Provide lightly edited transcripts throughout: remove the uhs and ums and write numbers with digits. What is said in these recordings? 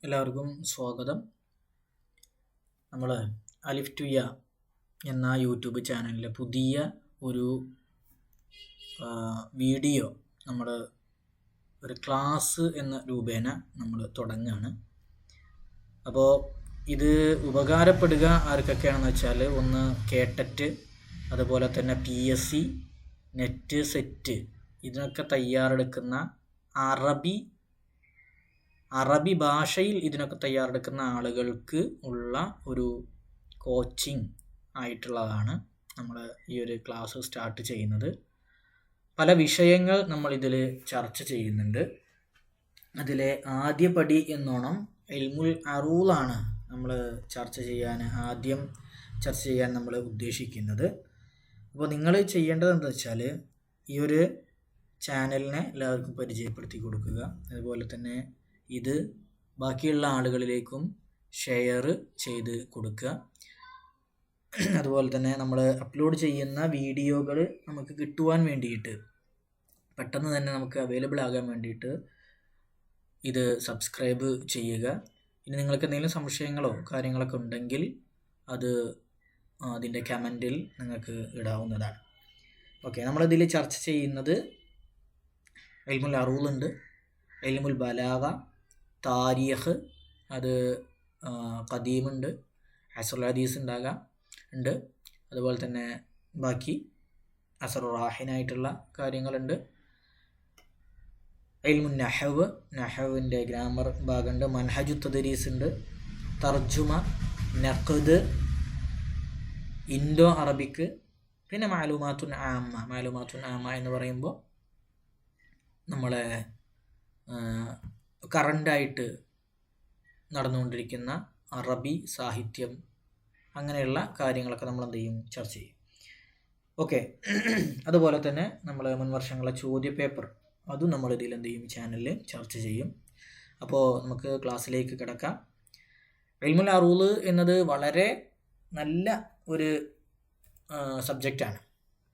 എല്ലാവർക്കും സ്വാഗതം. നമ്മൾ അലിഫ് ടു യ എന്ന യൂട്യൂബ് ചാനലിലെ പുതിയ ഒരു വീഡിയോ നമ്മൾ ഒരു ക്ലാസ് എന്ന രൂപേണ നമ്മൾ തുടങ്ങുകയാണ്. അപ്പോൾ ഇത് ഉപകാരപ്പെടുക ആർക്കൊക്കെയാണെന്ന് വെച്ചാൽ, ഒന്ന് കേട്ടറ്റ്, അതുപോലെ തന്നെ PSC, നെറ്റ്, സെറ്റ് ഇതിനൊക്കെ തയ്യാറെടുക്കുന്ന അറബി ഭാഷയിൽ ഇതിനൊക്കെ തയ്യാറെടുക്കുന്ന ആളുകൾക്ക് ഉള്ള ഒരു കോച്ചിങ് ആയിട്ടുള്ളതാണ് നമ്മൾ ഈ ഒരു ക്ലാസ് സ്റ്റാർട്ട് ചെയ്യുന്നത്. പല വിഷയങ്ങൾ നമ്മളിതിൽ ചർച്ച ചെയ്യുന്നുണ്ട്. അതിലെ ആദ്യ പടി എന്നോണം ഇൽമുൽ അറൂളാണ് നമ്മൾ ആദ്യം ചർച്ച ചെയ്യാൻ നമ്മൾ ഉദ്ദേശിക്കുന്നത്. അപ്പോൾ നിങ്ങൾ ചെയ്യേണ്ടത് എന്താ വെച്ചാൽ, ഈ ഒരു ചാനലിനെ എല്ലാവർക്കും പരിചയപ്പെടുത്തി കൊടുക്കുക. അതുപോലെ തന്നെ ഇത് ബാക്കിയുള്ള ആളുകളിലേക്കും ഷെയർ ചെയ്ത് കൊടുക്കുക. അതുപോലെ തന്നെ നമ്മൾ അപ്ലോഡ് ചെയ്യുന്ന വീഡിയോകൾ നമുക്ക് കിട്ടുവാൻ വേണ്ടിയിട്ട്, പെട്ടെന്ന് തന്നെ നമുക്ക് അവൈലബിൾ ആകാൻ വേണ്ടിയിട്ട് ഇത് സബ്സ്ക്രൈബ് ചെയ്യുക. ഇനി നിങ്ങൾക്ക് എന്തെങ്കിലും സംശയങ്ങളോ കാര്യങ്ങളൊക്കെ ഉണ്ടെങ്കിൽ അത് അതിൻ്റെ കമൻറ്റിൽ നിങ്ങൾക്ക് ഇടാവുന്നതാണ്. ഓക്കെ, നമ്മളിതിൽ ചർച്ച ചെയ്യുന്നത് ഇൽമുൽ അറൂളുണ്ട്, ഇൽമുൽ ബലാഗ, താരീഖ്, അത് ഖദീമുണ്ട്, അസ്റുൽ ഹദീസ് ഉണ്ട്, അതുപോലെ തന്നെ ബാക്കി അസ്റുർ റാഹിനായിട്ടുള്ള കാര്യങ്ങളുണ്ട്. ഇൽമുൻ നഹവ്, നഹവിൻ്റെ ഗ്രാമർ ഭാഗമുണ്ട്, മൻഹജു തദ്രീസ് ഉണ്ട്, തർജുമ, നഖ്ദ്, ഇൻഡോ അറബിക്ക്, പിന്നെ മാലൂമാത്തുൻ ആമ എന്ന് പറയുമ്പോൾ നമ്മളെ കറണ്ടായിട്ട് നടന്നുകൊണ്ടിരിക്കുന്ന അറബി സാഹിത്യം, അങ്ങനെയുള്ള കാര്യങ്ങളൊക്കെ നമ്മൾ എന്ത് ചെയ്യും, ചർച്ച ചെയ്യും. ഓക്കെ, അതുപോലെ തന്നെ നമ്മൾ മുൻ വർഷങ്ങളെ ചോദ്യ പേപ്പർ അതും നമ്മളിതിൽ എന്ത് ചെയ്യും, ചാനലിൽ ചർച്ച ചെയ്യും. അപ്പോൾ നമുക്ക് ക്ലാസ്സിലേക്ക് കിടക്കാം. ഇൽമുൽ അറൂള് എന്നത് വളരെ നല്ല ഒരു സബ്ജക്റ്റാണ്.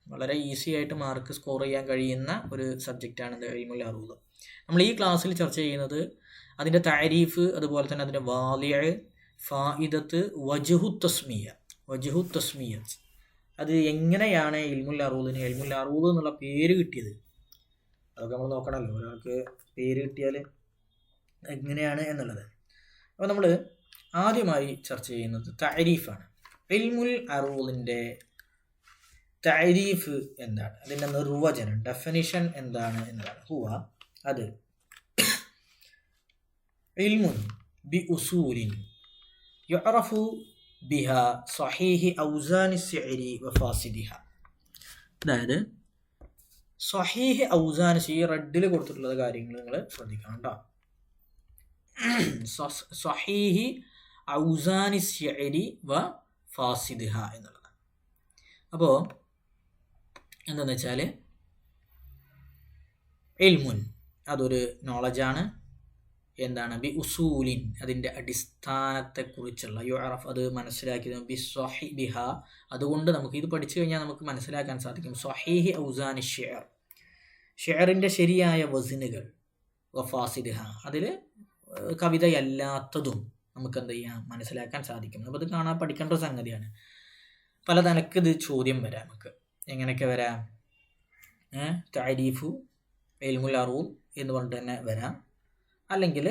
വളരെ ഈസി ആയിട്ട് മാർക്ക് സ്കോർ ചെയ്യാൻ കഴിയുന്ന ഒരു സബ്ജക്റ്റാണ് ഇൽമുൽ അറൂള്. നമ്മൾ ഈ ക്ലാസ്സിൽ ചർച്ച ചെയ്യുന്നത് അതിൻ്റെ താരീഫ്, അതുപോലെ തന്നെ അതിൻ്റെ വാലിഅ, ഫായിദത്ത്, വജ്ഹു തസ്മിയ, അത് എങ്ങനെയാണ് ഇൽമുൽ അറൂളിന് ഇൽമുൽ അറൂള് എന്നുള്ള പേര് കിട്ടിയത്, അതൊക്കെ നമ്മൾ നോക്കണമല്ലോ. ഒരാൾക്ക് പേര് കിട്ടിയാൽ എങ്ങനെയാണ് എന്നുള്ളത്. അപ്പോൾ നമ്മൾ ആദ്യമായി ചർച്ച ചെയ്യുന്നത് താരീഫാണ്. ഇൽമുൽ അറൂളിൻ്റെ താരീഫ് എന്താണ്, അതിൻ്റെ നിർവചനം, ഡെഫിനിഷൻ എന്താണ് എന്നതാണ്. ഹുവ, അത് ഇൽമുൻ ബി ഉസൂലിൻ യുഅറഫു ബിഹ സ്വഹീഹി ഔസാനി സിഅരി വഫാസിദിഹ. അതായത് സ്വഹീഹ് ഔസാനി, ഈ റെഡിൽ കൊടുത്തിട്ടുള്ള കാര്യങ്ങൾ നിങ്ങൾ ശ്രദ്ധിക്കണം കേട്ടോ. സ്വഹീഹി ഔസാനി സിഅരി വ ഫാസിദിഹ എന്നുള്ളതാണ്. അപ്പോൾ എന്താണെന്ന് വെച്ചാൽ, ഇൽമുൻ അതൊരു നോളജാണ്. എന്താണ്? ബി ഉസൂലിൻ, അതിൻ്റെ അടിസ്ഥാനത്തെക്കുറിച്ചുള്ള, യുഅറഫ് അത് മനസ്സിലാക്കിയത്, ബി സ്വഹിബിഹ അതുകൊണ്ട് നമുക്ക് ഇത് പഠിച്ചു കഴിഞ്ഞാൽ നമുക്ക് മനസ്സിലാക്കാൻ സാധിക്കും. സ്വഹീഹി ഔസാനി ഷിഅർ, ഷിഅറിൻ്റെ ശരിയായ വസിനുകൾ, വഫാസിദിഹ അതിൽ കവിതയല്ലാത്തതും നമുക്ക് എന്ത് ചെയ്യാം, മനസ്സിലാക്കാൻ സാധിക്കും. അപ്പോൾ ഇത് പഠിക്കേണ്ട ഒരു സംഗതിയാണ്. പല തലക്ക് ഇത് ചോദ്യം വരാം. നമുക്ക് എങ്ങനെയൊക്കെ വരാം? താരീഫു ഇൽമുൽ അറൂൾ എന്ന് പറഞ്ഞിട്ട് തന്നെ വരാം, അല്ലെങ്കിൽ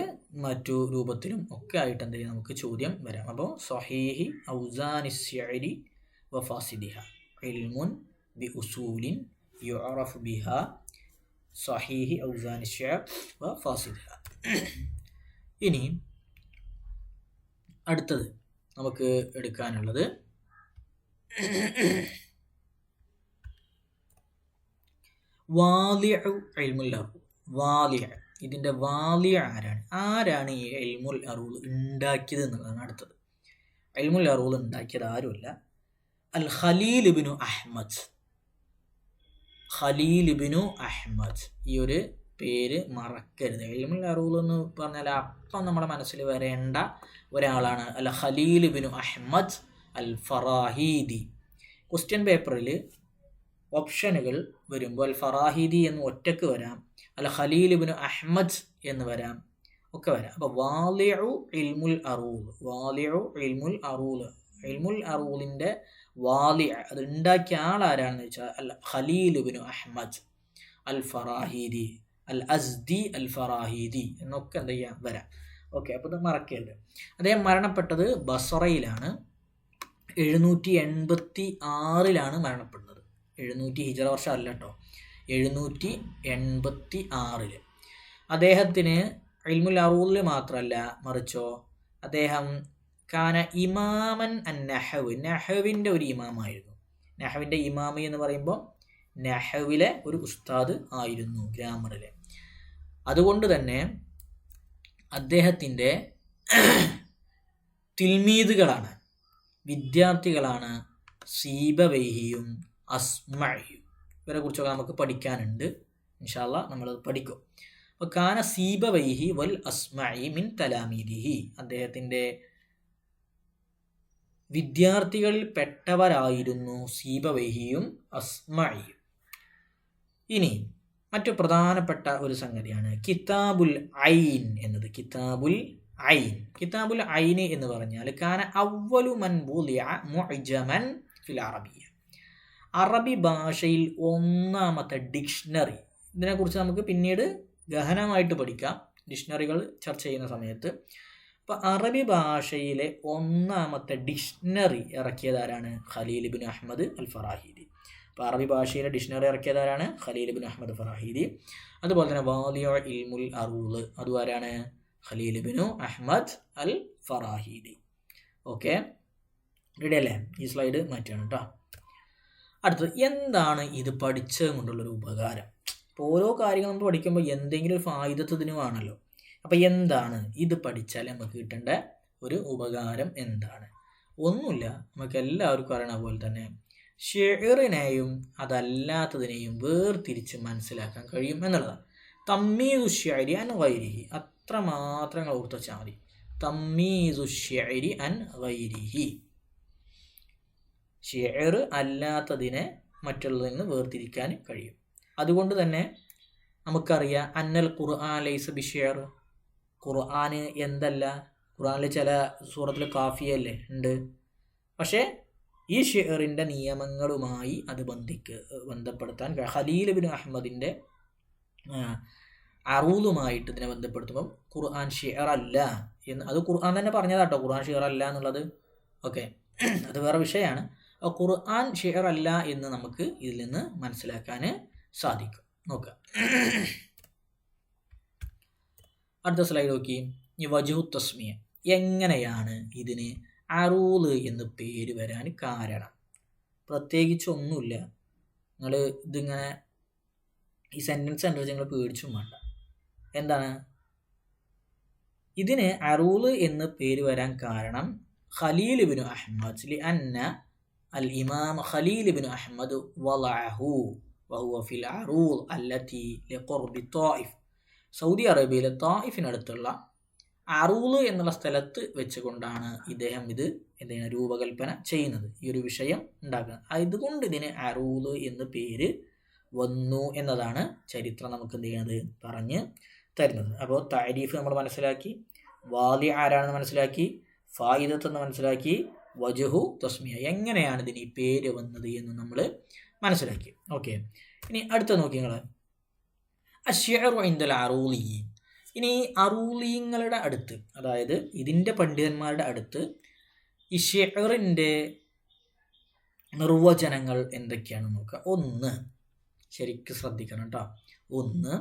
മറ്റു രൂപത്തിലും ഒക്കെ ആയിട്ട് എന്ത് ചെയ്യാം, നമുക്ക് ചോദ്യം വരാം. അപ്പോൾ സ്വഹീഹി ഔസാനി സിഅരി വഫാസിദിഹ, ഇൽമുൻ ബി ഉസൂലിൻ യുഅറഫു ബിഹ സ്വഹീഹി ഔസാനി സിഅർ വഫാസിദിഹ. ഇനി അടുത്തത് നമുക്ക് എടുക്കാനുള്ളത് വാലിഉ ഇൽമുൽ അറൂൾ. വാലിഅ, ഇതിൻ്റെ വാലിഅ ആരാണ് ഈ ഇൽമുൽ അറൂൾ ഉണ്ടാക്കിയത് എന്നുള്ളതാണ് അടുത്തത്. ഇൽമുൽ അറൂൾ ഉണ്ടാക്കിയത് ആരുമല്ല, അൽ ഖലീൽ ഇബ്നു അഹ്മദ്. ഈ ഒരു പേര് മറക്കരുത്. ഇൽമുൽ അറൂൾ എന്ന് പറഞ്ഞാൽ അപ്പം നമ്മുടെ മനസ്സിൽ വരേണ്ട ഒരാളാണ് അൽ ഖലീൽ ഇബ്നു അഹ്മദ് അൽ ഫറാഹീദി. ക്വസ്റ്റ്യൻ പേപ്പറിൽ ഓപ്ഷനുകൾ വരുമ്പോൾ അൽ ഫറാഹീദി എന്ന് ഒറ്റക്ക് വരാം, അൽ ഖലീൽ ഇബ്നു അഹ്മദ് എന്ന് വരാം, ഒക്കെ വരാം. അപ്പോൾ വാലിഉ ഇൽമുൽ അറൂൽ, വാലിഉ ഇൽമുൽ അറൂൽ, ഇൽമുൽ അറൂലിൻ്റെ വാലി അത് ഉണ്ടാക്കിയ ആളാരാണെന്ന് വെച്ചാൽ അൽ ഖലീൽ ഇബ്നു അഹ്മദ് അൽ ഫറാഹിദി, അൽ അസ്ദി അൽ ഫറാഹിദി എന്നൊക്കെ എന്ത് ചെയ്യാം വരാം. ഓക്കെ, അപ്പോൾ ഇത് മറക്കരുത്. അദ്ദേഹം മരണപ്പെട്ടത് ബസറയിലാണ്, 786 മരണപ്പെടുന്നത്. 700 ഹിജറ വർഷം അല്ല കേട്ടോ, 786. അദ്ദേഹത്തിന് ഇൽമുൽ അറൂലിൽ മാത്രമല്ല മറിച്ചോ അദ്ദേഹം കാന ഇമാമൻ അൻ നഹവ്, നഹവിൻ്റെ ഒരു ഇമാമായിരുന്നു. നഹവിൻ്റെ ഇമാമി എന്ന് പറയുമ്പോൾ നഹവിലെ ഒരു ഉസ്താദ് ആയിരുന്നു, ഗ്രാമറിലെ. അതുകൊണ്ട് തന്നെ അദ്ദേഹത്തിൻ്റെ തിൽമീദുകളാണ്, വിദ്യാർത്ഥികളാണ് സീബവൈഹിയും അസ്മഇയും. ഇവരെ കുറിച്ചൊക്കെ നമുക്ക് പഠിക്കാനുണ്ട്, ഇൻഷാ അല്ലാഹ് നമ്മളത് പഠിക്കും. അപ്പോൾ കാന സീബവൈഹി വൽ അസ്മഇ മിൻ തലാമീദിഹി, അദ്ദേഹത്തിൻ്റെ വിദ്യാർത്ഥികളിൽ പെട്ടവരായിരുന്നു സീബവൈഹിയും അസ്മഇയും. ഇനി മറ്റു പ്രധാനപ്പെട്ട ഒരു സംഗതിയാണ് കിതാബുൽ ഐൻ എന്നത്. കിതാബുൽ ഐൻ, കിതാബുൽ ഐൻ എന്ന് പറഞ്ഞാൽ കാന അവ്വലു മൻ വുളിഅ മുഅ്ജമൻ ഫിൽ അറബിയ്യ, അറബി ഭാഷയിൽ ഒന്നാമത്തെ ഡിക്ഷണറി. ഇതിനെക്കുറിച്ച് നമുക്ക് പിന്നീട് ഗഹനമായിട്ട് പഠിക്കാം ഡിക്ഷണറികൾ ചർച്ച ചെയ്യുന്ന സമയത്ത്. അപ്പോൾ അറബി ഭാഷയിലെ ഒന്നാമത്തെ ഡിക്ഷണറി ഇറക്കിയതാരാണ്? Khalil ibn Ahmad al Farahidi. അപ്പോൾ അറബി ഭാഷയിലെ ഡിക്ഷണറി ഇറക്കിയതാരാണ്? Khalil ibn Ahmad Farahidi. അതുപോലെ തന്നെ വാലിഉ ഇൽമുൽ അറൂൽ, അതുമാരാണ്? Khalil ibn Ahmad al Farahidi. Okay, ready അല്ലേ? ഈ സ്ലൈഡ് മാറ്റുകയാണ് കേട്ടോ. അടുത്തത്, എന്താണ് ഇത് പഠിച്ചത് കൊണ്ടുള്ളൊരു ഉപകാരം? ഇപ്പോൾ ഓരോ കാര്യങ്ങൾ നമ്മൾ പഠിക്കുമ്പോൾ എന്തെങ്കിലും ഒരു ഫായിദത്തിന് വേണമല്ലോ. അപ്പോൾ എന്താണ് ഇത് പഠിച്ചാൽ നമുക്ക് കിട്ടേണ്ട ഒരു ഉപകാരം എന്താണ്? ഒന്നുമില്ല, നമുക്ക് എല്ലാവർക്കും അറിയണ പോലെ തന്നെ ഷിഅറിനെയും അതല്ലാത്തതിനെയും വേർതിരിച്ച് മനസ്സിലാക്കാൻ കഴിയും എന്നുള്ളതാണ്. തമ്മീസു ഷിഅരി അൻ ഗൈരിഹി, അത്ര മാത്രം ഓർത്ത് വെച്ചാൽ മതി. തമ്മീസു ഷിഅരി അൻ ഗൈരിഹി, ഷിഅർ അല്ലാത്തതിനെ മറ്റുള്ളതിൽ നിന്ന് വേർതിരിക്കാൻ കഴിയും. അതുകൊണ്ട് തന്നെ നമുക്കറിയാം അന്നൽ ഖുർആൻ ലൈസ ബിഷിഅർ, ഖുർആൻ എന്തല്ല, ഖുർആനിൽ ചില സൂറത്തിൽ കാഫിയല്ലേ ഉണ്ട്, പക്ഷേ ഈ ഷിഅറിൻ്റെ നിയമങ്ങളുമായി അത് ബന്ധപ്പെടുത്താൻ ഖലീൽ ഇബ്നു അഹ്മദിൻ്റെ അറൂലുമായിട്ട് ഇതിനെ ബന്ധപ്പെടുത്തുമ്പം ഖുർആൻ ഷിഅർ അല്ല എന്ന്, അത് ഖുർആൻ തന്നെ പറഞ്ഞതാട്ടോ, ഖുർആൻ ഷിഅർ അല്ല എന്നുള്ളത്. ഓക്കെ, അത് വേറെ വിഷയമാണ്. ഖുർആൻ ഷിഅർ അല്ല എന്ന് നമുക്ക് ഇതിൽ നിന്ന് മനസ്സിലാക്കാൻ സാധിക്കും. നോക്കുക, അടുത്ത സ്ലൈഡ് നോക്കി. ഈ വജ്ഹു തസ്മിയ, എങ്ങനെയാണ് ഇതിന് അറൂല് എന്ന് പേര് വരാൻ കാരണം? പ്രത്യേകിച്ചൊന്നുമില്ല, നിങ്ങൾ ഇതിങ്ങനെ ഈ സെൻറ്റൻസ് അനുസരിച്ച് നിങ്ങൾ പേടിച്ചും വേണ്ട. എന്താണ് ഇതിന് അറൂല് എന്ന് പേര് വരാൻ കാരണം? ഖലീൽ ഇബ്നു അഹ്മദ് ലിഅന്ന അൽ ഇമാം ഖലീൽ ഇബ്നു അഹ്മദ് വളഅഹു വഹുവ ഫിൽ അറൂൽ അല്ലതി ലിഖുർബി ത്വായിഫ്, സൗദി അറേബ്യയിലെ ത്വായിഫിനടുത്തുള്ള അറൂല് എന്നുള്ള സ്ഥലത്ത് വെച്ചുകൊണ്ടാണ് ഇദ്ദേഹം ഇത് എന്താണ് രൂപകൽപ്പന ചെയ്യുന്നത്, ഈ ഒരു വിഷയം ഉണ്ടാക്കുന്നത്. അതുകൊണ്ട് ഇതിന് അറൂല് എന്ന് പേര് വന്നു എന്നതാണ് ചരിത്രം നമുക്ക് എന്ത് ചെയ്യുന്നത് പറഞ്ഞ് തരുന്നത്. അപ്പോൾ താരീഫ് നമ്മൾ മനസ്സിലാക്കി, വാലി ആരാണെന്ന് മനസ്സിലാക്കി, ഫായിദത്ത് എന്ന് മനസ്സിലാക്കി, വജ്ഹു തസ്മിയ എങ്ങനെയാണ് ഇതിന് ഈ പേര് വന്നത് എന്ന് നമ്മൾ മനസ്സിലാക്കി. ഓക്കെ, ഇനി അടുത്ത നോക്കി നിങ്ങൾ അശ്ശിഅറു ഇൻദൽ അറൂലിയീൻ. ഇനി അറൂലിയങ്ങളുടെ അടുത്ത്, അതായത് ഇതിൻ്റെ പണ്ഡിതന്മാരുടെ അടുത്ത് ഈ ഷിഅറിൻ്റെ നിർവചനങ്ങൾ എന്തൊക്കെയാണെന്ന് നോക്കുക. ഒന്ന്, ശരിക്കും ശ്രദ്ധിക്കണം കേട്ടോ. ഒന്ന്,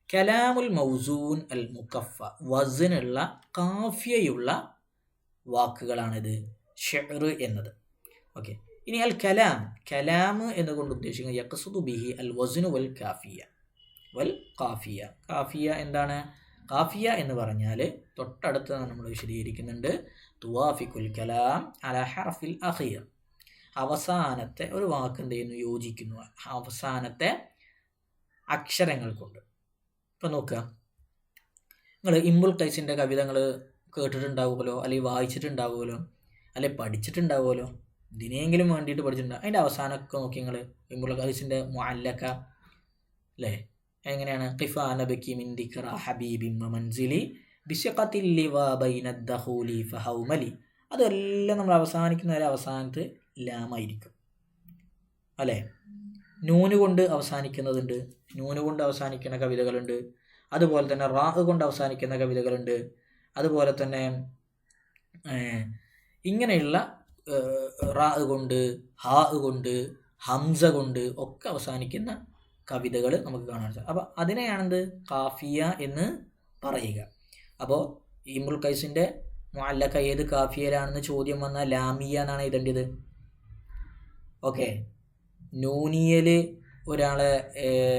കലാമുൽ മൗസൂൻ അൽ മുഖഫ, വസനുള്ള കാഫിയയുള്ള വാക്കുകളാണിത് ഷിഅർ എന്നത്. ഓക്കെ, ഇനി അൽ കലാം, കലാം എന്നുകൊണ്ട് ഉദ്ദേശിക്കുന്നത് യഖ്സുദു ബിഹി അൽ വസ്നു വൽ കാഫിയ വൽ കാഫിയ. കാഫിയ എന്താണ്? കാഫിയ എന്ന് പറഞ്ഞാൽ തൊട്ടടുത്ത് നമ്മൾ വിശദീകരിക്കുന്നുണ്ട്, തുവാഫിക്കുൽ കലാം അല ഹർഫിൽ അഖീർ, അവസാനത്തെ ഒരു വാക്ക് എന്ത് ചെയ്യുന്നു? യോജിക്കുന്നു അവസാനത്തെ അക്ഷരങ്ങൾ കൊണ്ട്. ഇപ്പം നോക്കുക, നിങ്ങൾ ഇംറുൽ ഖൈസിൻ്റെ കവിതകൾ കേട്ടിട്ടുണ്ടാവുമല്ലോ, അല്ലെങ്കിൽ വായിച്ചിട്ടുണ്ടാവുമല്ലോ, അല്ലെങ്കിൽ പഠിച്ചിട്ടുണ്ടാവുമല്ലോ, ഇതിനെങ്കിലും വേണ്ടിയിട്ട് പഠിച്ചിട്ടുണ്ടാവും. അതിൻ്റെ അവസാനമൊക്കെ നോക്കി നിങ്ങൾ ഇംറുൽ ഖൈസിൻ്റെ മുഅല്ലക അല്ലേ, എങ്ങനെയാണ്? ഖിഫാ നബക്കി മിൻ ദിക്റ ഹബീബി മൻസിലി ബിസിഖത്തിൽ ലിവാ ബൈന ദഖൂലി ഫഹൗമലി. അതെല്ലാം നമ്മൾ അവസാനിക്കുന്ന വരെ അവസാനത്ത് ലാമായിരിക്കും അല്ലേ. നൂന് കൊണ്ട് അവസാനിക്കുന്നതുണ്ട്, നൂന് കൊണ്ട് അവസാനിക്കുന്ന കവിതകളുണ്ട്. അതുപോലെ തന്നെ റാ കൊണ്ട് അവസാനിക്കുന്ന കവിതകളുണ്ട്. അതുപോലെ തന്നെ ഇങ്ങനെയുള്ള റാ കൊണ്ട്, ഹാ കൊണ്ട്, ഹംസ കൊണ്ട് ഒക്കെ അവസാനിക്കുന്ന കവിതകൾ നമുക്ക് കാണാൻ സാധിക്കും. അപ്പോൾ അതിനെയാണെന്ത് കാഫിയ എന്ന് പറയുക. അപ്പോൾ ഇംറുൽ ഖൈസിൻ്റെ മുഅല്ലഖ ഏത് കാഫിയയിലാണെന്ന് ചോദ്യം വന്നാൽ ലാമിയ എന്നാണ് എഴുതേണ്ടത്. ഓക്കെ, നൂനിയൽ ഒരാളെ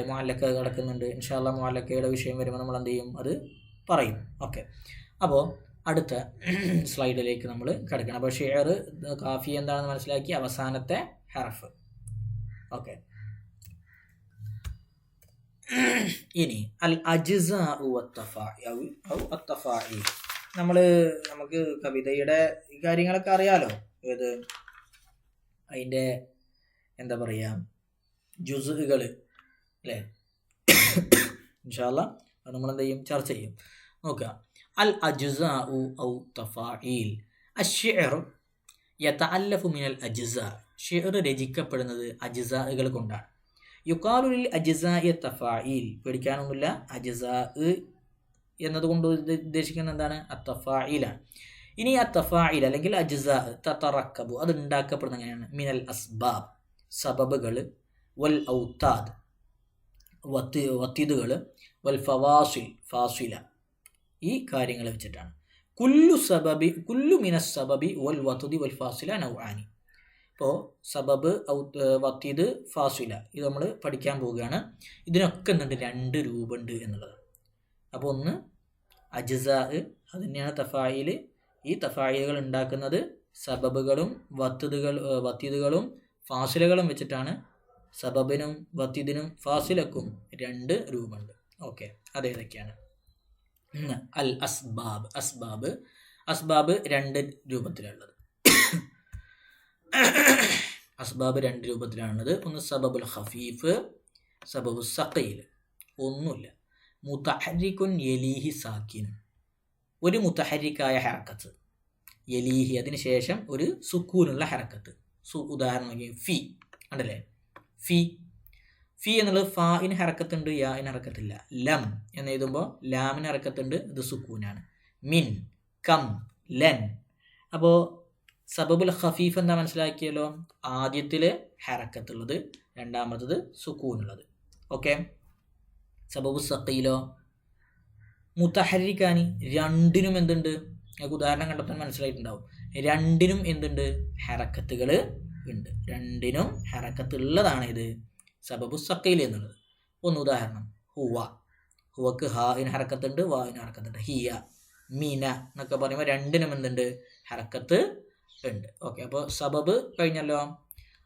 മുഅല്ലഖ കിടക്കുന്നുണ്ട്. ഇൻഷാ അല്ലാഹ് മുഅല്ലഖയുടെ വിഷയം വരുമ്പോൾ നമ്മൾ എന്ത് ചെയ്യും, അത് പറയും. ഓക്കെ, അപ്പോൾ അടുത്ത സ്ലൈഡിലേക്ക് നമ്മൾ കിടക്കണം. അപ്പോൾ ഷിഅർ കാഫി എന്താണെന്ന് മനസ്സിലാക്കി, അവസാനത്തെ ഹർഫ്. ഓക്കെ, ഇനി അൽ അജ്സാഉ വത്തഫാഇൽ. നമുക്ക് കവിതയുടെ ഈ കാര്യങ്ങളൊക്കെ അറിയാലോ, ഏത് അതിൻ്റെ എന്താ പറയുക ജുസുകൾ അല്ലേ. ഇൻഷാ അല്ലാഹ് അത് നമ്മളെന്ത് ചെയ്യും, ചർച്ച ചെയ്യും. നോക്കുക, അൽ അജ്സാഉ ഔ തഫാഇൽ. അശ്ശിഅർ യതഅല്ലഫു മിനൽ അജ്സാ. ഷിഅർ രചിക്കപ്പെടുന്നത് അജ്സാകൾ കൊണ്ടാണ്. യുഖാലു ലിൽ അജ്സാഇ തഫാഇൽ. പേടിക്കാനൊന്നുമില്ല, അജ്സാ എന്നതുകൊണ്ട് ഉദ്ദേശിക്കുന്നത് എന്താണ്, അത്തഫായിലാണ്. ഇനി അത്തഫായിൽ അല്ലെങ്കിൽ അജ്സാ തതറക്കബു, അത് ഉണ്ടാക്കപ്പെടുന്നത് എങ്ങനെയാണ്, മിനൽ അസ്ബാബ്, സബബുകൾ, വൽ ഔത്താദ്, വത്തിദുകൾ, വൽ ഫവാസിൽ, ഫാസില, ഈ കാര്യങ്ങൾ വെച്ചിട്ടാണ്. കുല്ലു മിനസ് സബബി വൽ വത്തുദി വൽ ഫാസില നൗആനി. ഇപ്പോൾ സബബ്, വത്തീദ്, ഫാസില ഇത് നമ്മൾ പഠിക്കാൻ പോവുകയാണ്. ഇതിനൊക്കെ എന്തുണ്ട്, രണ്ട് രൂപമുണ്ട് എന്നുള്ളതാണ്. അപ്പോൾ ഒന്ന് അജ്സാ, അത് തന്നെയാണ് തഫായിൽ. ഈ തഫായിലുകൾ ഉണ്ടാക്കുന്നത് സബബുകളും വത്തീദുകളും ഫാസിലകളും വെച്ചിട്ടാണ്. സബബിനും വത്തീദിനും ഫാസിലക്കും രണ്ട് രൂപമുണ്ട്. ഓക്കെ, അതേതൊക്കെയാണ്? അൽ അസ്ബാബ്. അസ്ബാബ് രണ്ട് രൂപത്തിലുള്ളത്. അസ്ബാബ് രണ്ട് രൂപത്തിലാണുള്ളത്. ഒന്ന് സബബുൽ ഖഫീഫ്, സബബു സഖീൽ. ഒന്നുമില്ല, മുതഹരിക്കുൻ യലീഹി സാക്കിൻ, ഒരു മുതഹരിക്കായ ഹറക്കത്ത്, യലീഹി അതിന് ശേഷം ഒരു സുക്കൂനുള്ള ഹറക്കത്ത്. ഉദാഹരണം ഫി ഉണ്ടല്ലേ, ഫി എന്നുള്ളത് ഫാഇന് ഹറക്കത്തുണ്ട്, യാഇന് ഹറക്കത്തില്ല. ലം എന്ന് എഴുതുമ്പോൾ ലാമിന് ഹറക്കത്തുണ്ട്, ഇത് സുക്കൂനാണ്. മിൻ, കം, ലൻ. അപ്പോൾ സബബുൽ ഖഫീഫ് എന്താ മനസ്സിലാക്കിയല്ലോ, ആദ്യത്തിൽ ഹറക്കത്തുള്ളത്, രണ്ടാമത്തത് സുക്കൂനുള്ളത്. ഓക്കെ, സബബു സഖീലോ മുതഹരിക്കാനി, രണ്ടിനും എന്തുണ്ട്, നിങ്ങൾക്ക് ഉദാഹരണം കണ്ടപ്പോൾ മനസ്സിലായിട്ടുണ്ടാവും. രണ്ടിനും എന്തുണ്ട്, ഹറക്കത്തുകൾ ഉണ്ട്. രണ്ടിനും ഹറക്കത്തുള്ളതാണ് ഇത് സബബു സഖീൽ എന്നുള്ളത്. ഒന്ന് ഉദാഹരണം, ഹുവക്ക് ഹാഇന് ഹറക്കത്തുണ്ട്, വാഇന് ഹറക്കത്തുണ്ട്. ഹിയ, മീന എന്നൊക്കെ പറയുമ്പോൾ രണ്ടിനും എന്തുണ്ട്, ഹറക്കത്ത് ഉണ്ട്. ഓക്കെ, അപ്പോൾ സബബ് കഴിഞ്ഞല്ലോ.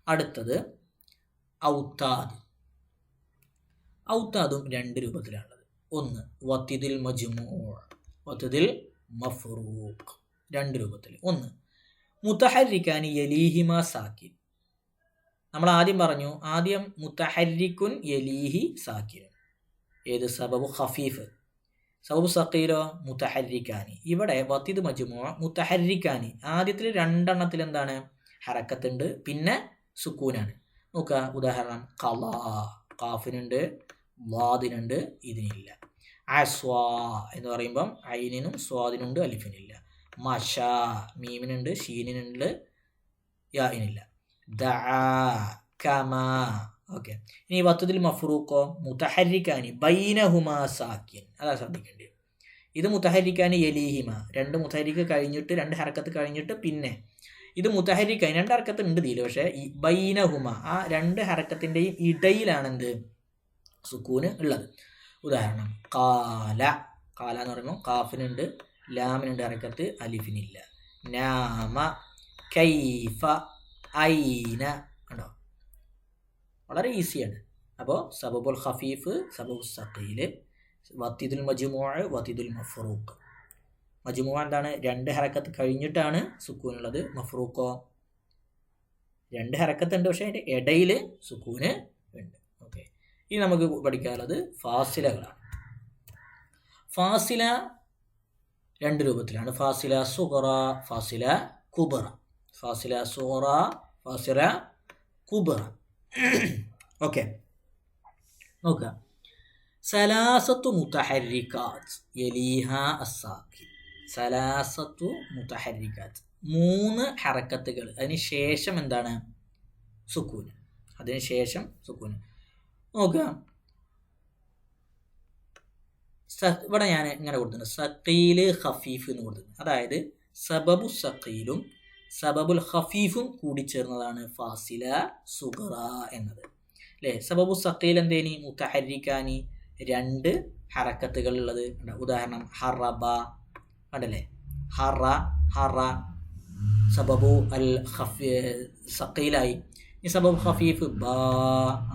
അടുത്തത് ഔത്താദും രണ്ട് രൂപത്തിലാണുള്ളത്. ഒന്ന് വത്തിദിൽ മജ്മൂഅ്, വത്തിദിൽ മഫ്റൂഖ്, രണ്ട് രൂപത്തിൽ. ഒന്ന് മുതഹരിക്കാനി യലീഹിമ സാക്കിൻ. നമ്മൾ ആദ്യം പറഞ്ഞു, ആദ്യം മുതഹരിക്കുൻ യലീഹി സാക്കിൻ, ഏത് സബബു ഖഫീഫ്. സബബു സഖീലോ മുതഹരിക്കാനി. ഇവിടെ വത്തിദ് മജ്മൂഅ് മുതഹരിക്കാനി, ആദ്യത്തിൽ രണ്ടെണ്ണത്തിൽ എന്താണ്, ഹറക്കത്തുണ്ട്, പിന്നെ സുക്കൂനാണ്. നോക്കുക, ഉദാഹരണം ഖലാ, ഖാഫിനുണ്ട്, വാദിനുണ്ട്, ഇതിനില്ല. അസ്വാ എന്ന് പറയുമ്പം ഐനിനും സ്വാദിനുണ്ട്, അലിഫിനില്ല. മഷ, മീമിനുണ്ട്, ഷീനിനുണ്ട്, യാഇനില്ല. ദഅ, കമാ. ഓക്കെ, ഇനി വത്തുദിൽ മഫ്റൂഖോ മുതഹരിക്കാനി ബൈനഹുമാ സാക്കിൻ. അതാ ശ്രദ്ധിക്കേണ്ടത്. ഇത് മുതഹരിക്കാനി യലീഹിമ, രണ്ട് മുതഹരിക്ക് കഴിഞ്ഞിട്ട്, രണ്ട് ഹറക്കത്ത് കഴിഞ്ഞിട്ട് പിന്നെ ഇത് മുതഹരിക്കാനി, രണ്ട് ഹറക്കത്ത് ഉണ്ട് ഇതിൽ, പക്ഷേ ഈ ബൈനഹുമ, ആ രണ്ട് ഹറക്കത്തിൻ്റെയും ഇടയിലാണെന്ത്, സുക്കൂന് ഉള്ളത്. ഉദാഹരണം കാല എന്ന് പറയുമ്പോൾ കാഫിനുണ്ട്, ലാമിനുണ്ട് ഹറക്കത്ത്, അലിഫിനില്ല. നാമ, കൈഫ, ഐന. ഉണ്ടോ, വളരെ ഈസിയാണ്. അപ്പോൾ സബബുൽ ഖഫീഫ്, സബബു സഖീൽ, വത്തിദുൽ മജ്മൂഅ്, വത്തിദുൽ മഫ്റൂഖ്. മജ്മൂഅ് എന്താണ്, രണ്ട് ഹറക്കത്ത് കഴിഞ്ഞിട്ടാണ് സുക്കൂനുള്ളത്. മഫ്റൂഖോ രണ്ട് ഹറക്കത്തുണ്ട്, പക്ഷേ അതിൻ്റെ ഇടയിൽ സുക്കൂന് ഉണ്ട്. ഓക്കെ, ഇനി നമുക്ക് പഠിക്കാനുള്ളത് ഫാസിലകളാണ്. ഫാസില രണ്ട് രൂപത്തിലാണ്. ഫാസില സുഗറ, ഫാസില കുബറ. ഫാസില സുഗറ, ഫാസില കുബറ. ഓക്കെ, നോക്കുക. സലാസത്തു മുതഹരിക്കാത്ത് യലീഹ അസ്സാക്കിൻ. സലാസത്തു മുതഹരിക്കാത്ത്, 3 ഹറക്കത്തുകൾ, അതിന് ശേഷം എന്താണ്? സുക്കൂന്. അതിന് ശേഷം സുക്കൂന്. നോക്കുക, ഇവിടെ ഞാൻ ഇങ്ങനെ കൊടുത്തിട്ടുണ്ട്, സഖീല് ഖഫീഫ് എന്ന് കൊടുത്തിട്ടുണ്ട്. അതായത് സബബു സഖീലും സബബുൽ ഖഫീഫും കൂടി ചേർന്നതാണ് ഫാസില സുഗറ എന്നത്. അല്ലേ? സബബു സഖീൽ എന്തേനി? മുതഹരിക്കാനി, 2 ഹറക്കത്തുകൾ ഉള്ളത്. ഉദാഹരണം ഹറബ, കണ്ടല്ലേ? ഹറ ഹറ, സബബു അൽ സഖീലായി. ഈ സബബു ഖഫീഫ് ബാ,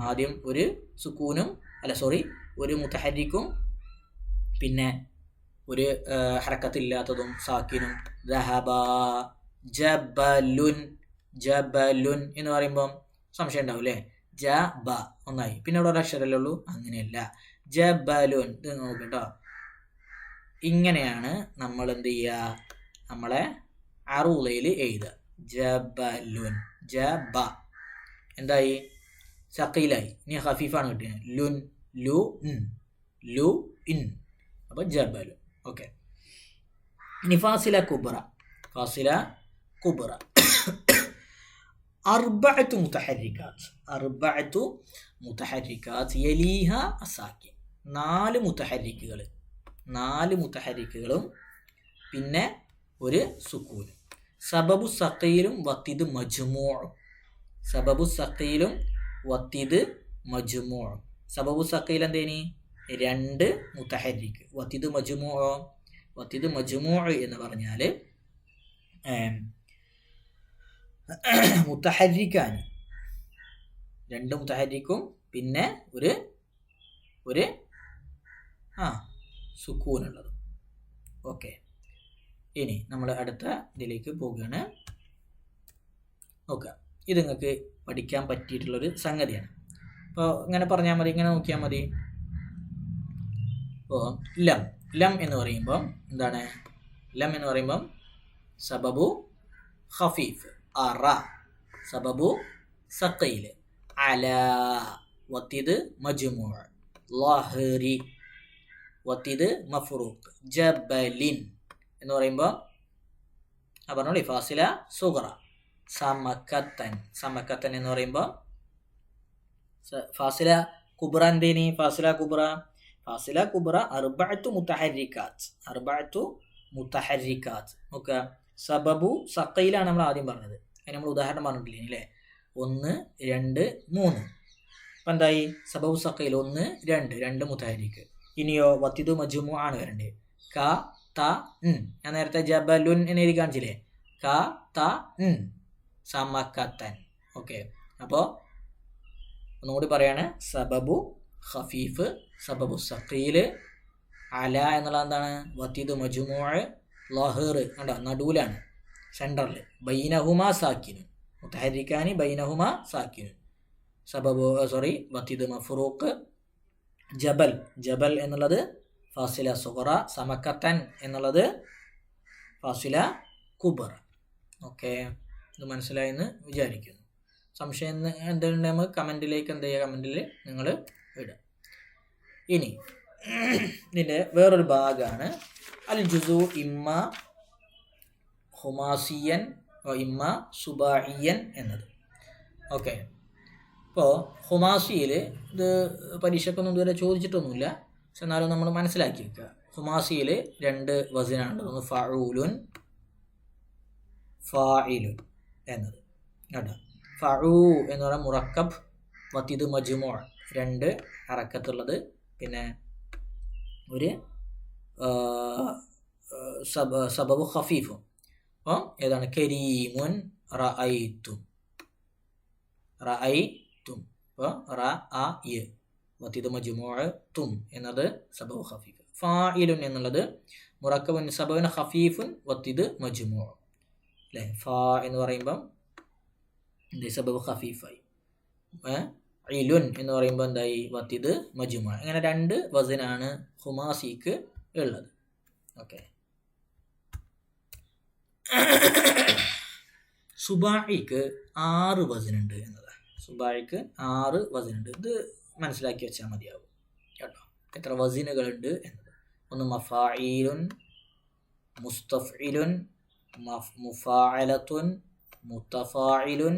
ആദ്യം ഒരു സുക്കൂനും ഒരു മുതഹരിക്കും പിന്നെ ഒരു ഹറക്കത്തില്ലാത്തതും സാക്കിനും. ദഹബ, ജബലുൻ, ജബലുൻ എന്ന് പറയുമ്പം സംശയം ഉണ്ടാവും അല്ലേ? ജ ബ ഒന്നായി, പിന്നെ അവിടെ ഒരു അക്ഷരമല്ലേ ഉള്ളൂ. അങ്ങനെയല്ല, ജബലുൻ. ഇത് നോക്കട്ടോ, ഇങ്ങനെയാണ് നമ്മൾ എന്ത് ചെയ്യുക? നമ്മളെ അറൂലയിൽ എഴുതുക. ജബലുൻ, ജബ എന്തായി? സഖീലായി. ഇനി ഖഫീഫാണ് കിട്ടിയത്. ലുൻ, ലു ഇൻ, ലു ഇൻ. അപ്പോൾ ജബലുൻ. ഓക്കെ, ഇനി ഫാസില കുബ്ര. ഫാസില കുബ്ര അർബഅത്തു മുതഹരിക്കാത്ത്. അർബഅത്തു മുതഹരിക്കാത്ത് യലീഹ അസാക്കിൻ. 4 മുതഹരിക്കുകൾ, 4 മുതഹരിക്കുകളും പിന്നെ ഒരു സുക്കൂൻ. സബബു സഖീലും വത്തിദ് മജ്മൂഉം. സബബു സഖീലും വത്തിദ് മജ്മൂഉം. സബബു സഖീൽ എന്തേനി? 2 മുതഹരിക്ക്. വത്തിദ് മജ്മൂഉ, വത്തിദ് മജ്മൂഉ എന്ന് പറഞ്ഞാൽ മുതഹരിക്കാനി, 2 മുതഹരിക്കും പിന്നെ ഒരു സുക്കൂനുള്ളത്. ഓക്കെ, ഇനി നമ്മൾ അടുത്ത ഇതിലേക്ക് പോവുകയാണ്. നോക്കുക, ഇത് നിങ്ങൾക്ക് പഠിക്കാൻ പറ്റിയിട്ടുള്ളൊരു സംഗതിയാണ്. അപ്പോൾ ഇങ്ങനെ പറഞ്ഞാൽ മതി, ഇങ്ങനെ നോക്കിയാൽ മതി. അപ്പോൾ ലം, ലം എന്ന് പറയുമ്പം എന്താണ്? ലം എന്ന് പറയുമ്പം സബബു ഖഫീഫ് അറ, സബബു സഖീൽ അല, വത്തിദ് മജ്മൂഅ് ലഹരി, വത്തിദ് മഫ്റൂഖ് ജബലിൻ എന്ന് പറയുമ്പോൾ പറഞ്ഞോളി ഫാസില സുഗ്റ. സമക്കത്തൻ, സമക്കത്തൻ എന്ന് പറയുമ്പോൾ ഫാസില കുബ്ര എന്തേനി? ഫാസില കുബ്ര, ഫാസില കുബ്ര അർബഅത്തു മുതഹരിക്കാത്ത്, അർബഅത്തു മുതഹരിക്കാത്ത്. നോക്കുക, സബബു സഖീലാണ് നമ്മൾ ആദ്യം പറഞ്ഞത്. അതിന് നമ്മൾ ഉദാഹരണം പറഞ്ഞിട്ടില്ലേ അല്ലേ? 1 2 3. അപ്പം എന്തായി? സബബു സഖീൽ 1 2, 2 മുതഹരിക്ക്. ഇനിയോ വത്തിദ് മജ്മൂഅ് ആണ് വരണ്ടേ. ക ത ൻ. ഞാൻ നേരത്തെ ജബലുൻ എന്ന് എഴുതി കാണിച്ചില്ലേ? ക ത ൻ, സമക്കത്തൻ. ഓക്കെ, അപ്പോൾ ഒന്നുകൂടി പറയാണ്. സബബു ഖഫീഫ്, സബബു സഖീൽ, അല എന്നുള്ള എന്താണ്? വത്തിദ് മജ്മൂഅ് ലഹർ, കണ്ടോ നടുവിലാണ്, സെൻറ്ററിൽ. ബൈനഹുമാ സാക്കിനു, മുതഹരിക്കാനി ബൈനഹുമാ സാക്കിനു. സബബു വത്തിദ് മഫ്റൂഖ് ജബൽ, ജബൽ എന്നുള്ളത് ഫാസില സുഗ്റ. സമക്കത്തൻ എന്നുള്ളത് ഫാസില കുബ്ര. ഓക്കെ, ഇത് മനസ്സിലായെന്ന് വിചാരിക്കുന്നു. സംശയം എന്തെങ്കിലും നമുക്ക് കമൻറ്റിലേക്ക് എന്ത് ചെയ്യുക? കമൻറ്റിൽ നിങ്ങൾ ഇടുക. ഇനി ഇതിൻ്റെ വേറൊരു ഭാഗമാണ് അൽ ജുസു ഇമ്മ ഹുമാസിയൻ ഇമ്മ സുബായിയൻ എന്നത്. ഓക്കെ, ഇപ്പോൾ ഹുമാസിയിൽ ഇത് പരീക്ഷയ്ക്കൊന്നും ഇതുവരെ ചോദിച്ചിട്ടൊന്നുമില്ല, പക്ഷെ എന്നാലും നമ്മൾ മനസ്സിലാക്കി വെക്കുക. ഹുമാസിയിൽ 2 വസനാണ്. ഒന്ന് ഫഊലുൻ, ഫാഇലുൻ എന്നത്. കേട്ടോ, ഫഊ എന്ന് പറയുന്ന മുറക്കബ്, വത്തിദ് മജ്മൂഅ് 2 ഹറക്കത്തുള്ളത്, പിന്നെ ഒരു സബബു ഖഫീഫും. അപ്പം ഏതാണ്? കരീമുൻ റഅയ്തും, റഅയ്തും. അപ്പോൾ റഅയ വത്തിദ് മജ്മൂഅ് തും എന്നത് സബബു ഖഫീഫ്. ഫാഇലുൻ എന്നുള്ളത് മുറക്കബുൻ സബബുൻ ഖഫീഫുൻ വത്തിദ് മജ്മൂഅ് അല്ലേ? ഫാ എന്ന് പറയുമ്പം സബബു ഖഫീഫായി. ഇലുൻ എന്ന് പറയുമ്പോൾ എന്തായി? വത്തിദ് മജ്മൂഅ്. അങ്ങനെ 2 വസനാണ് ഹുമാസിക്ക് ഉള്ളത്. ഓക്കെ, സുബായിക്ക് 6 വസനുണ്ട് എന്നതാണ്. സുബായിക്ക് 6 വസനുണ്ട്. ഇത് മനസ്സിലാക്കി വെച്ചാൽ മതിയാവും കേട്ടോ, എത്ര വസനുകളുണ്ട് എന്നത്. ഒന്ന് മഫായിലുൻ, മുസ്തഫ്ഇലുൻ, മുഫാഅലത്തുൻ, മുത്തഫായിലുൻ,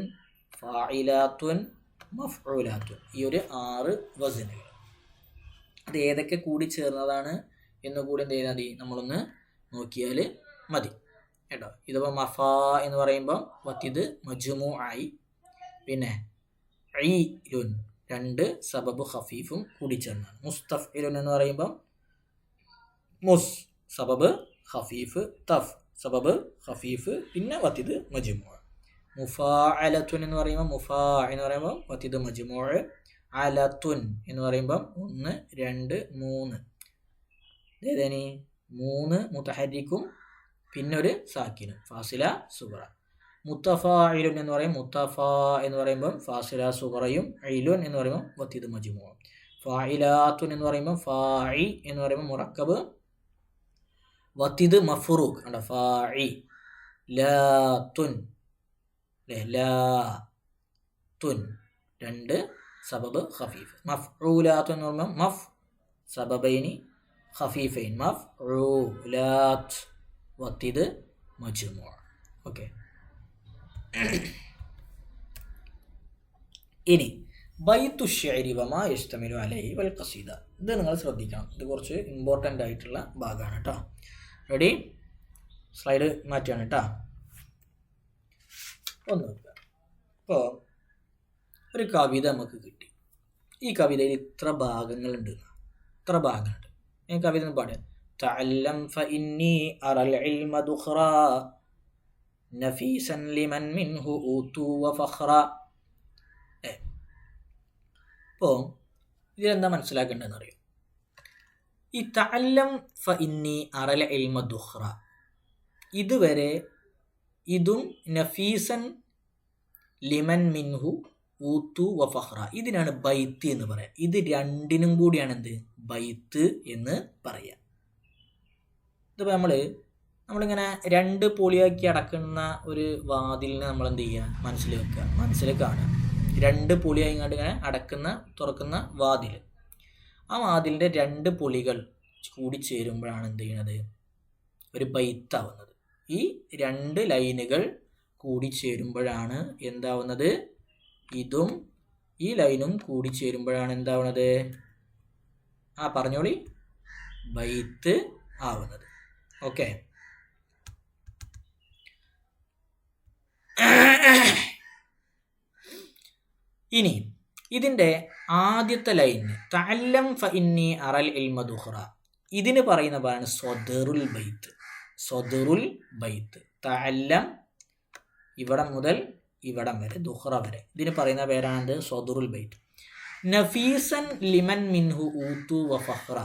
ഫായിലാത്തുൻ, മഫ്ഊലാത്തുൻ. ഈ ഒരു 6 വസനുകൾ. അത് ഏതൊക്കെ കൂടി ചേർന്നതാണ് എന്ന് കൂടി എന്ത് ചെയ്താൽ മതി, നമ്മളൊന്ന് നോക്കിയാൽ മതി കേട്ടോ. ഇതിപ്പോൾ മഫാ എന്ന് പറയുമ്പോൾ വത്തിത് മജ്മൂ ആയി. പിന്നെ ഐലുൻ 2 സബബ് ഖഫീഫും കൂടി ചേർന്നാണ്. മുസ്തഫ്ഇലുൻ എന്ന് പറയുമ്പോൾ മുസ് സബബ് ഖഫീഫ്, തഫ് സബബ് ഖഫീഫ്, പിന്നെ വത്തിത് മജ്മൂ. മുഫാഅലത്തുൻ എന്ന് പറയുമ്പോൾ മുഫാ എന്ന് പറയുമ്പോൾ വത്തിത് മജ്മൂ. അലത്തുൻ എന്ന് പറയുമ്പം 1 2 3 ഏതേനി 3 മുതഹരിക്കും പിന്നെ ഒരു സാക്കിനും, ഫാസില സുഗറ. മുത്തഫായിലുൻ എന്ന് പറയും, മുത്തഫാ എന്ന് പറയുമ്പം ഫാസില സുഗറയും, ഐലുൻ എന്ന് പറയുമ്പോൾ വത്തിത് മജ്മൂ. ഫായിലാത്തുൻ എന്ന് പറയുമ്പോൾ ഫാഇ എന്ന് പറയുമ്പോൾ മുറക്കബ്, വത്തിത് മഫ്റൂഖ് കണ്ടോ, ഫാഇ ലാത്തുൻ ലാത്തുൻ 2 സബബ് ഖഫീഫ്. മഫ്ഊലാത്ത് എന്ന് പറയുമ്പോൾ മഫ് സബബൈനി ഖഫീഫൈൻ, മഫ്ഊലാത്ത് വത്തിത് മജ്മൂ. ഓക്കെ, ഇനി ബൈത്തു ശഅരി വമാ യസ്തമിലു അലൈഹി വൽ ഖസീദ. ഇത് നിങ്ങൾ ശ്രദ്ധിക്കണം, ഇത് കുറച്ച് ഇമ്പോർട്ടൻ്റ് ആയിട്ടുള്ള ഭാഗമാണ് കേട്ടോ. റെഡി, സ്ലൈഡ് മാറ്റുകയാണ് കേട്ടോ. ഒന്ന് നോക്കുക. ഇപ്പോൾ ഒരു കവിത നമുക്ക് കിട്ടി. ഈ കവിതയിൽ ഇത്ര ഭാഗങ്ങളുണ്ട്, ഇത്ര ഭാഗങ്ങളുണ്ട്. ഈ കവിത ഒന്ന് പാടുക. തഅല്ലം ഫഇന്നി അറൽ ഇൽമ ദുഖറ നഫീസൻ ലിമൻ മിൻഹു ഊതു വഫഖറ. അപ്പോൾ ഇതിലെന്താ മനസ്സിലാക്കേണ്ടതെന്ന് അറിയാം. ഈ തഅല്ലം ഫഇന്നി അറൽ ഇൽമ ദുഖറ, ഇതുവരെ ഇതും നഫീസൻ ലിമൻ മിൻഹു ഊത്തു വഫഖറ, ഇതിനാണ് ബൈത്ത് എന്ന് പറയാം. ഇത് രണ്ടിനും കൂടിയാണ് എന്ത് ബൈത്ത് എന്ന് പറയാം. ഇതിപ്പോൾ നമ്മളിങ്ങനെ 2 പൊളിയാക്കി അടക്കുന്ന ഒരു വാതിലിനെ നമ്മൾ എന്ത് ചെയ്യുക, മനസ്സിൽ വെക്കുക, മനസ്സിൽ കാണുക. 2 പൊളിയായി ഇങ്ങോട്ട് ഇങ്ങനെ അടക്കുന്ന തുറക്കുന്ന വാതിൽ, ആ വാതിലിൻ്റെ 2 പൊളികൾ കൂടി ചേരുമ്പോഴാണ് എന്ത് ചെയ്യുന്നത്, ഒരു ബൈത്താവുന്നത്. ഈ 2 ലൈനുകൾ കൂടി ചേരുമ്പോഴാണ് എന്താവുന്നത്, ഇതും ഈ ലൈനും കൂടി ചേരുമ്പോഴാണ് എന്താവുന്നത്, പറഞ്ഞോളി, ബൈത്ത് ആവുന്നത്. ഓക്കെ, ഇനി ഇതിൻ്റെ ആദ്യത്തെ ലൈന് തഅല്ലം ഫഇന്നി അറൽ ഇൽമ ദുഖറ, ഇതിന് പറയുന്ന പേരാണ് സ്വദറുൽ ബൈത്ത്. സ്വദറുൽ ബൈത്ത്, തഅല്ലം ഇവിടം മുതൽ ഇവിടം വരെ, ദുഖറ വരെ, ഇതിന് പറയുന്ന പേരാണ് സ്വദറുൽ ബൈത്ത്. നഫീസൻ ലിമൻ മിൻഹു ഊതു വഫഖറ,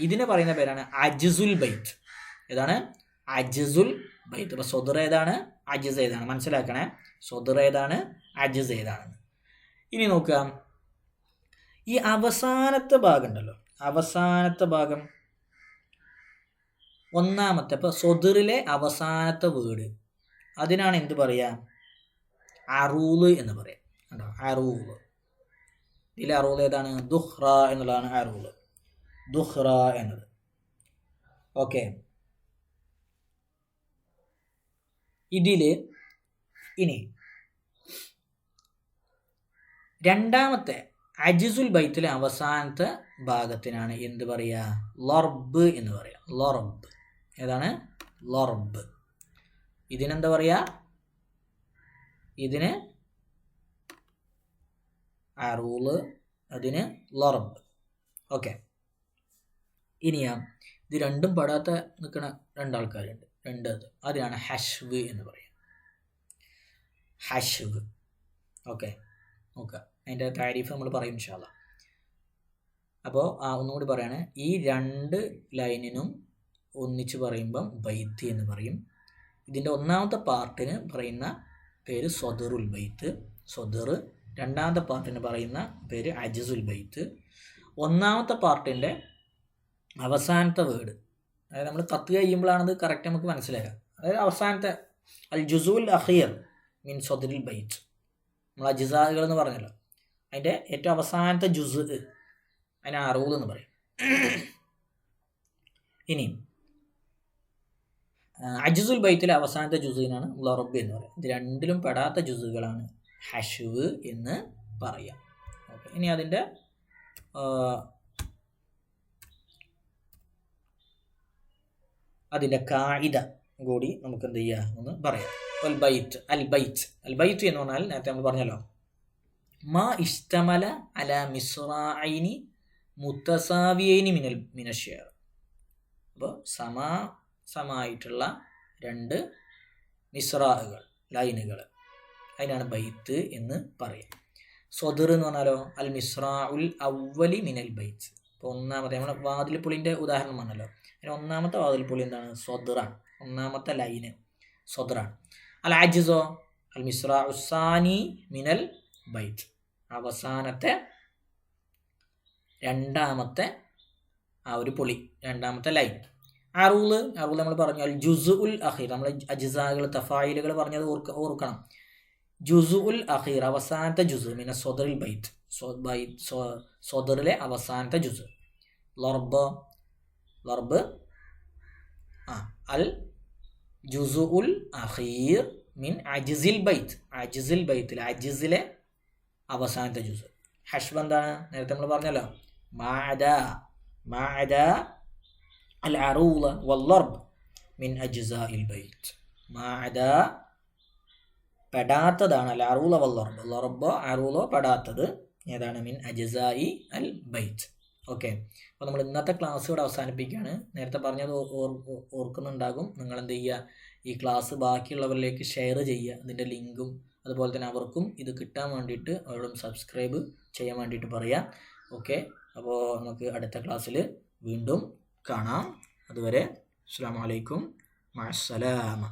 ഇതിന് പറയുന്ന പേരാണ് അജ്സുൽ ബൈത്ത്. ഏതാണ്? അജ്സുൽ ബൈത്ത്. അപ്പോൾ സ്വദർ ഏതാണ്, അജ്സ് ഏതാണ് മനസ്സിലാക്കണേ. സ്വദർ ഏതാണ്, അജ്സ് ഏതാണ്. ഇനി നോക്കുക, ഈ അവസാനത്തെ ഭാഗം ഉണ്ടല്ലോ, അവസാനത്തെ ഭാഗം ഒന്നാമത്തെ, ഇപ്പോൾ സ്വദറിലെ അവസാനത്തെ വേർഡ്, അതിനാണ് എന്ത് പറയുക, അറൂല് എന്ന് പറയാം. കണ്ടോ, അറൂല്. ഇതിലെ അറൂല് ഏതാണ്, ദുഖ്റ എന്നുള്ളതാണ് അറൂല്, ദുഖ്റ എന്നത്. ഓക്കെ, ഇതില് ഇനി രണ്ടാമത്തെ അജ്സുൽ ബൈത്തിലെ അവസാനത്തെ ഭാഗത്തിനാണ് എന്ത് പറയുക, ലർബ് എന്ന് പറയാം. ലർബ് ഏതാണ്, ലർബ്. ഇതിനെന്താ പറയുക, ഇതിന് അറൂല്, അതിന് ലർബ്. ഓക്കെ, ഇനിയാ ഇത് രണ്ടും പെടാത്ത നിൽക്കുന്ന 2 ആൾക്കാരുണ്ട്, 2. അതിനാണ് ഹഷ്വ് എന്ന് പറയുക, ഹഷ്വ്. ഓക്കെ, നോക്കുക, അതിൻ്റെ താരീഫ് നമ്മൾ പറയും ഇൻഷാ അല്ലാഹ്. അപ്പോൾ ഒന്നുകൂടി പറയാണ്, ഈ 2 ലൈനിനും ഒന്നിച്ച് പറയുമ്പം ബൈത്ത് എന്ന് പറയും. ഇതിൻ്റെ ഒന്നാമത്തെ പാർട്ടിന് പറയുന്ന പേര് സ്വദറുൽ ബൈത്ത്, സ്വദർ. രണ്ടാമത്തെ പാർട്ടിന് പറയുന്ന പേര് അജ്സുൽ ബൈത്ത്. ഒന്നാമത്തെ പാർട്ടിൻ്റെ അവസാനത്തെ വേർഡ്, അതായത് നമ്മൾ കത്ത് കഴിയുമ്പോഴാണത് കറക്റ്റ് നമുക്ക് മനസ്സിലാക്കുക. അതായത് അവസാനത്തെ അൽ ജുസുൽ അഖീർ മിൻ സദ്രിൽ ബൈത്ത്. നമ്മൾ അജിസാകൾ എന്ന് പറഞ്ഞല്ലോ, അതിൻ്റെ ഏറ്റവും അവസാനത്തെ ജുസ് അതിനെ അറൂദ് എന്ന് പറയും. ഇനി അജ്സുൽ ബൈത്തിലെ അവസാനത്തെ ജുസിനാണ് ലറബ് എന്ന് പറയുന്നത്. ഇത് രണ്ടിലും പെടാത്ത ജുസുകളാണ് ഹഷ്വ് എന്ന് പറയാം. ഓക്കെ, ഇനി അതിൻ്റെ കായിദ കൂടി നമുക്ക് എന്ത് ചെയ്യാം എന്ന് പറയാം. അൽ ബൈത്ത് എന്ന് പറഞ്ഞാൽ നേരത്തെ നമ്മൾ പറഞ്ഞല്ലോ, മാ ഇഷ്തമല അല മിസ്റായിനി മുത്തസാവിയൈനി മിനശ്ശിയർ. അപ്പോൾ സമായിട്ടുള്ള രണ്ട് മിസ്റാകൾ, ലൈനുകൾ, അതിനാണ് ബൈത്ത് എന്ന് പറയാം. സ്വദർ എന്ന് പറഞ്ഞാലോ അൽ മിസ്റാ ഉൽ അവലി മിനൽ ബൈത്ത്. ഇപ്പോൾ ഒന്നാമത്തെ നമ്മൾ വാതിൽപ്പുളിൻ്റെ ഉദാഹരണം പറഞ്ഞല്ലോ, അതിന് ഒന്നാമത്തെ വാതിൽപ്പുളി എന്താണ്? സ്വദറാണ്. ഒന്നാമത്തെ ലൈന് സ്വദറാണ്. അൽ അജ്സോ അൽ മിസ്റാ ഉസാനി മിനൽ ബൈത്ത്. അവസാനത്തെ രണ്ടാമത്തെ ആ ഒരു പുളി, രണ്ടാമത്തെ ലൈൻ. അറൂള് നമ്മൾ പറഞ്ഞു അൽ ജുസ് ഉൽ അഖീർ. നമ്മൾ അജിസാകൾ തഫായിലുകൾ പറഞ്ഞത് ഓർക്കണം. ജുസ് ഉൽ അഖീർ, അവസാനത്തെ ജുസ്. മിന സ്വദറിൽ ബൈത്ത്, സ്വദറിലെ അവസാനത്തെ ജുസ്. ലർബ് അൽ ജുസ് ഉൽ അഖീർ മിൻ അജിസിൽ ബൈത്തിൽ അജിസിലെ അവസാനത്തെ ജുസ്. ഹഷ്ബ് എന്താണ്? നേരത്തെ നമ്മൾ പറഞ്ഞല്ലോ, മാഅദ അൽ അറൂള വല്ലർബ് മിൻ അജ്സാഇൽ ബൈത്ത്. മാഅദ പെടാത്തതാണ്, അൽ അറൂള വല്ലർബ്. ലർബോ അറൂളോ പെടാത്തത് ഏതാണ്? മിൻ അജ്സാഇ അൽ ബൈത്ത്. ഓക്കെ, അപ്പോൾ നമ്മൾ ഇന്നത്തെ ക്ലാസ് ഇവിടെ അവസാനിപ്പിക്കുകയാണ്. നേരത്തെ പറഞ്ഞത് ഓർക്കുന്നുണ്ടാകും. നിങ്ങൾ എന്ത് ചെയ്യുക, ഈ ക്ലാസ് ബാക്കിയുള്ളവരിലേക്ക് ഷെയർ ചെയ്യുക. അതിൻ്റെ ലിങ്കും അതുപോലെ തന്നെ അവർക്കും ഇത് കിട്ടാൻ വേണ്ടിയിട്ട് അവരോടും സബ്സ്ക്രൈബ് ചെയ്യാൻ വേണ്ടിയിട്ട് പറയാം. ഓക്കെ, അപ്പോൾ നമുക്ക് അടുത്ത ക്ലാസ്സിൽ വീണ്ടും കാണാം. അതുവരെ അസ്സലാമു അലൈക്കും, മഅസ്സലാമ.